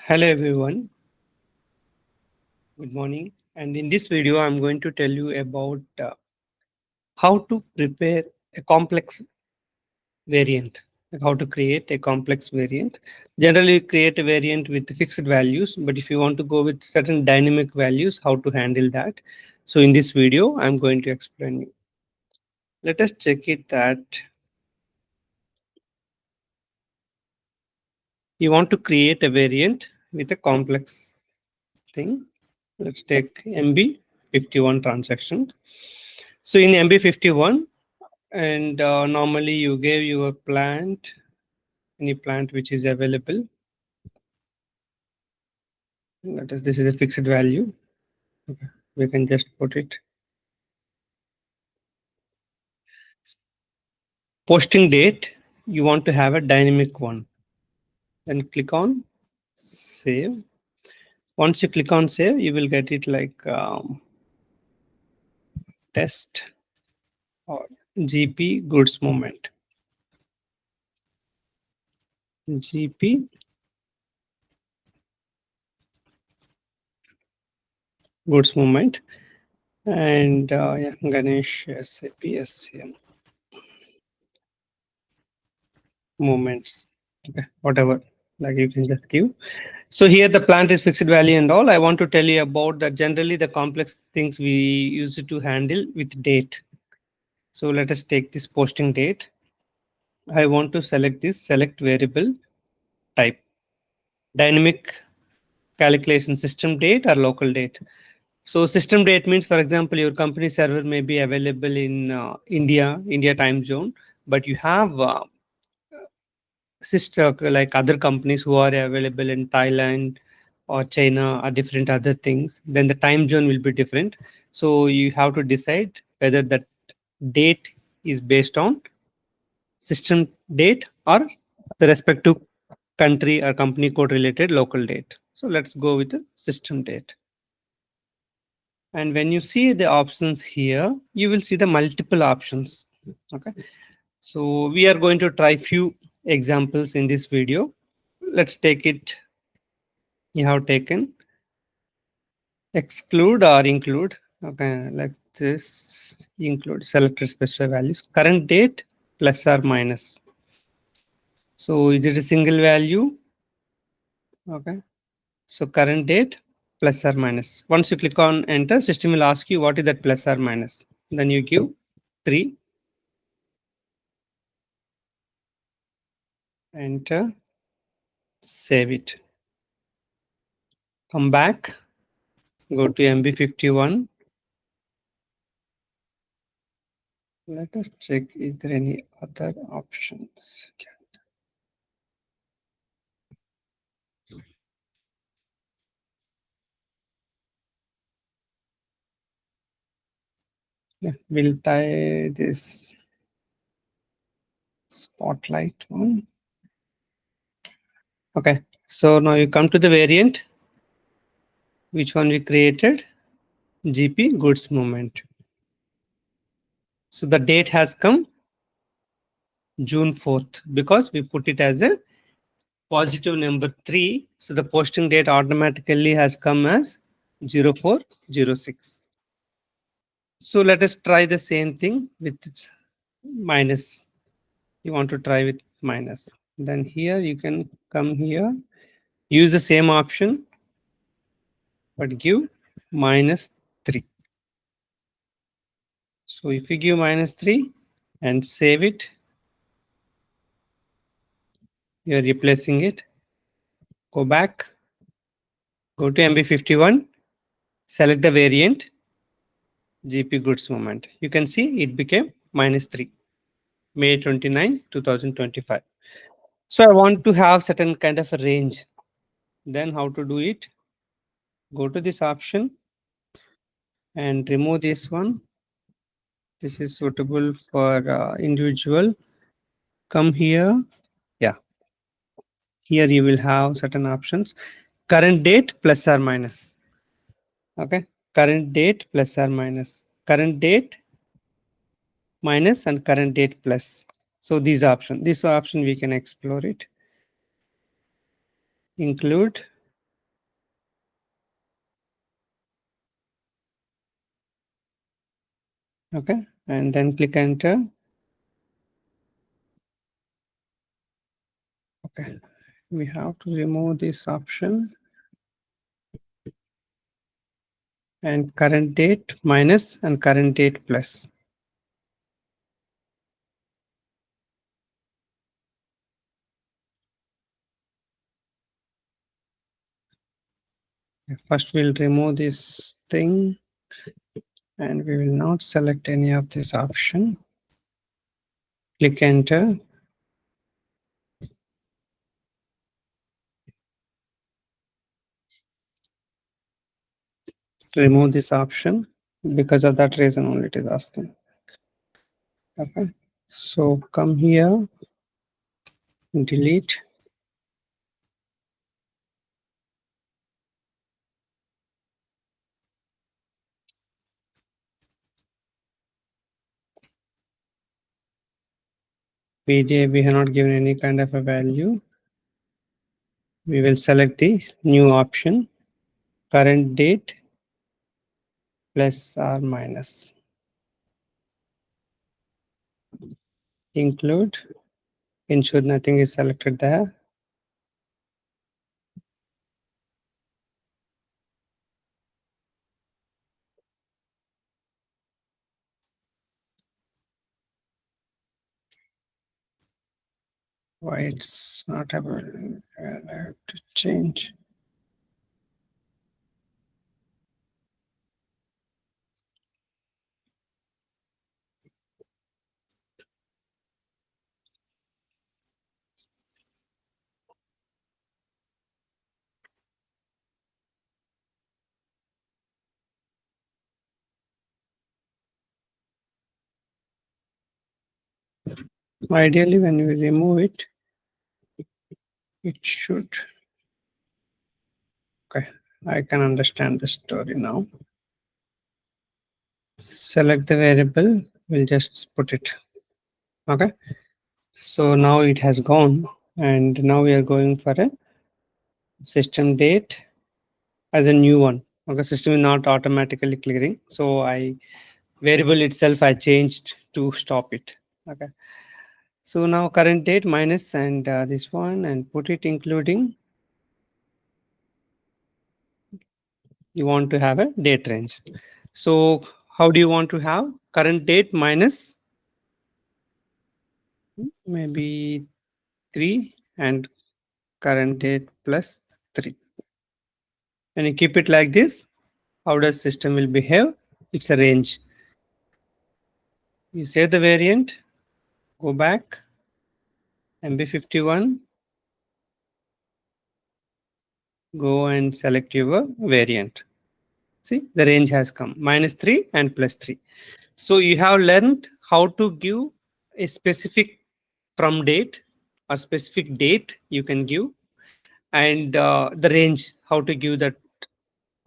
Hello everyone, good morning. And in this video, I'm going to tell you about how to prepare a complex variant, like how to create a complex variant. Generally, you create a variant with fixed values, but if you want to go with certain dynamic values, how to handle that. So in this video, I'm going to explain you. Let us check it that you want to create a variant with a complex thing. Let's take MB51 transaction. So in MB51, and normally you gave your plant, any plant which is available. That is, this is a fixed value. Okay. We can just put it. Posting date, you want to have a dynamic one. Then click on save. Once you click on save, you will get it like test or GP goods movement. GP goods movement. And yeah, Ganesh SAP SCM movements. Okay, whatever, like you can just give. So here the plant is fixed value and all. I want to tell you about that. Generally, the complex things we use to handle with date. So let us take this posting date. I want to select this select variable type, dynamic calculation system date or local date. So system date means, for example, your company server may be available in India time zone, but you have sister like other companies who are available in Thailand or China or different other things, then the time zone will be different. So you have to decide whether that date is based on system date or the respective country or company code related local date. So let's go with the system date. And when you see the options here, you will see the multiple options. Okay. So we are going to try few examples in this video. Let's take it. You have taken exclude or include. Okay, like this include select specify values. Current date plus or minus. So is it a single value? Okay. So current date plus or minus. Once you click on enter, system will ask you what is that plus or minus. Then you give 3. Enter. Save it. Come back. Go to MB51. Let us check is there any other options. Yeah, we'll tie this spotlight one. Okay, so now you come to the variant. Which one we created? GP goods movement. So the date has come June 4th because we put it as a positive number 3. So the posting date automatically has come as 0406. So let us try the same thing with minus. You want to try with minus. Then here you can come here, use the same option, but give -3. So if you give -3 and save it, you're replacing it. Go back, go to MB51, select the variant, GP goods movement. You can see it became -3, May 29, 2025. So I want to have certain kind of a range. Then how to do it? Go to this option and remove this one. This is suitable for individual. Come here. Yeah. Here you will have certain options. Current date plus or minus. Okay. Current date plus or minus. Current date minus and current date plus. So this option we can explore it. Include Okay, and then click enter. Okay, we have to remove this option, and current date minus and current date plus. First, we'll remove this thing, and we will not select any of this option. Click enter. Remove this option. Because of that reason only it is asking. Okay, so come here, delete. PDA, we have not given any kind of a value. We will select the new option, current date plus or minus. Include, ensure nothing is selected there. Why it's not able, I have to change. Ideally, when we remove it, it should. Okay, I can understand the story now. Select the variable, we'll just put it. Okay, so now it has gone, and now we are going for a system date as a new one. Okay, system is not automatically clearing, so I variable itself I changed to stop it. Okay, so now current date minus and this one, and put it including, you want to have a date range. So how do you want to have current date minus maybe 3 and current date plus 3? When you keep it like this, how does system will behave? It's a range. You save the variant, go back, MB51, go and select your variant. See, the range has come -3 and +3. So you have learned how to give a specific from date or specific date you can give, and the range, how to give that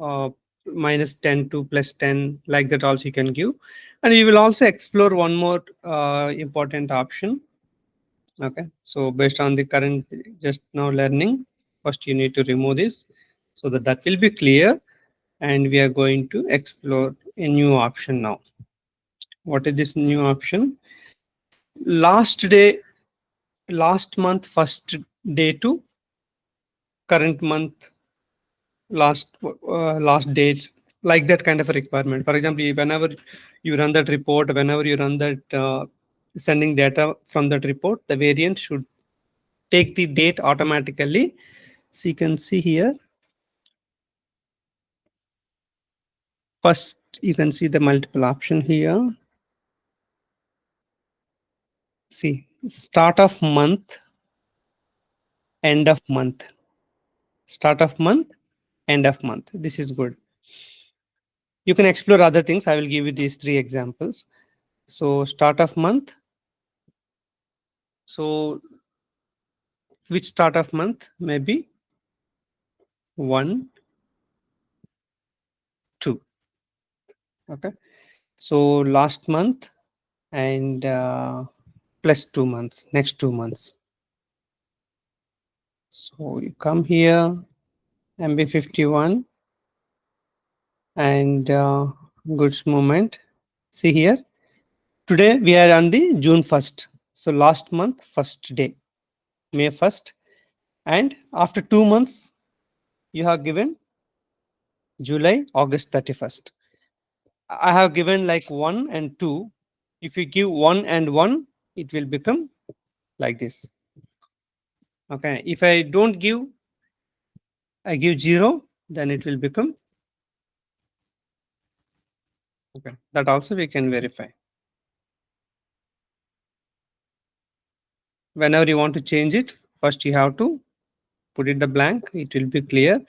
uh, -10 to +10, like that also you can give. And we will also explore one more important option. Okay, so based on the current just now learning, first you need to remove this so that that will be clear, and we are going to explore a new option now. What is this new option? Last day, last month first day to current month last date, like that kind of a requirement. For example, whenever you run that report, whenever you run that sending data from that report, the variant should take the date automatically. So you can see here, first you can see the multiple option here. See, start of month, end of month, start of month, end of month. This is good. You can explore other things. I will give you these 3 examples. So start of month. So which start of month? Maybe 1, 2. Okay. So last month and plus 2 months, next 2 months. So you come here, MB51 and goods movement. See here, Today we are on the June 1st. So last month, first day, May 1st. And after 2 months, you have given July, August 31st. I have given like 1 and 2. If you give 1 and 1, it will become like this. Okay. If I don't give, I give 0, then it will become. Okay. That also we can verify. Whenever you want to change it, first you have to put it the blank. It will be clear.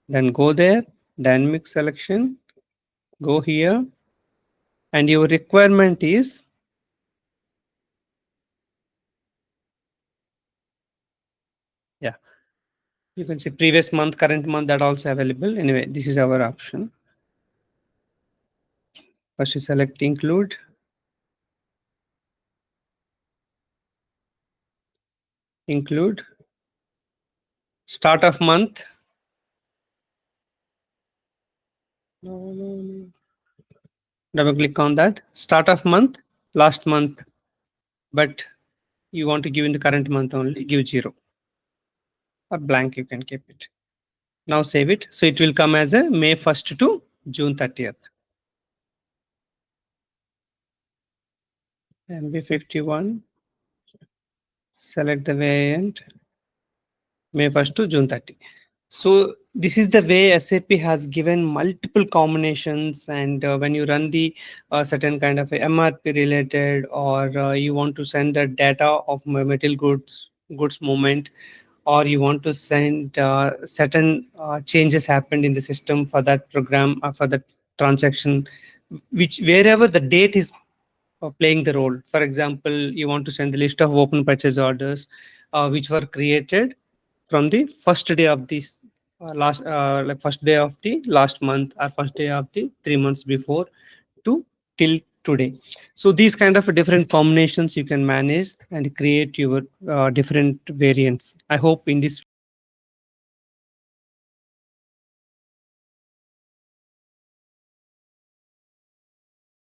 Then go there, dynamic selection, go here, and your requirement is you can see previous month, current month, that also available. Anyway, this is our option. First you select include. Include. Start of month. Double click on that. Start of month, last month. But you want to give in the current month only, give 0. Or blank, you can keep it. Now save it. So it will come as a May 1st to June 30th. MB51. Select the variant. May 1st to June 30. So this is the way SAP has given multiple combinations, and when you run the certain kind of MRP related, or you want to send the data of material goods movement, or you want to send certain changes happened in the system for that program or for the transaction, which wherever the date is playing the role. For example, you want to send a list of open purchase orders which were created from the first day of this like first day of the last month or first day of the 3 months before to till today. So these kind of different combinations you can manage and create your different variants. I hope in this